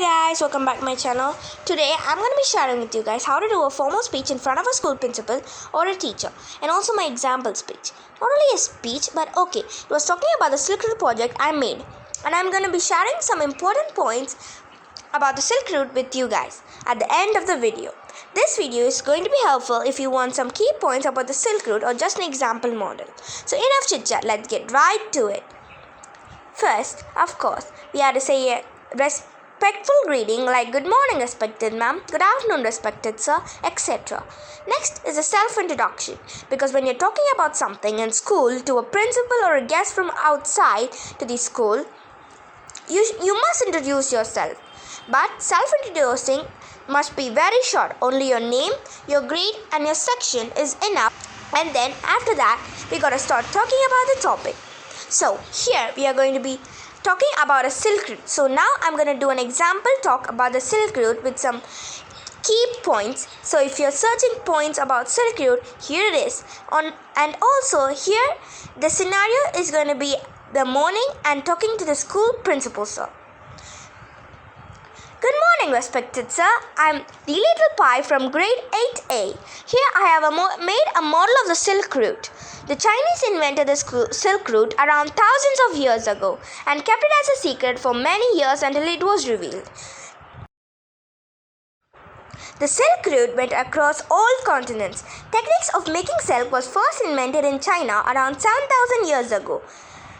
Guys, welcome back to my channel. Today I'm going to be sharing with you guys how to do a formal speech in front of a school principal or a teacher, and also my example speech. Not only a speech, but okay, it was talking about the Silk Route project I made, and I'm going to be sharing some important points about the Silk Route with you guys at the end of the video. This video is going to be helpful if you want some key points about the Silk Route or just an example model. So enough chit chat, let's get right to it. First, of course, we have to say a respectful greeting like good morning respected ma'am, good afternoon respected sir, etc. Next is a self-introduction, because when you're talking about something in school to a principal or a guest from outside to the school, you must introduce yourself. But self-introducing must be very short. Only your name, your grade and your section is enough, and then after that we gotta start talking about the topic. So here we are going to be talking about a Silk Route. So now I'm going to do an example talk about the Silk Route with some key points. So if you're searching points about Silk Route, here it is. And also here the scenario is going to be the morning and talking to the school principal sir. Good morning, respected sir. I'm the little pie from grade 8A. Here I have made a model of the Silk Route. The Chinese invented the Silk Route around thousands of years ago and kept it as a secret for many years until it was revealed. The Silk Route went across all continents. Techniques of making silk was first invented in China around 7,000 years ago.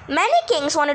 Many kings wanted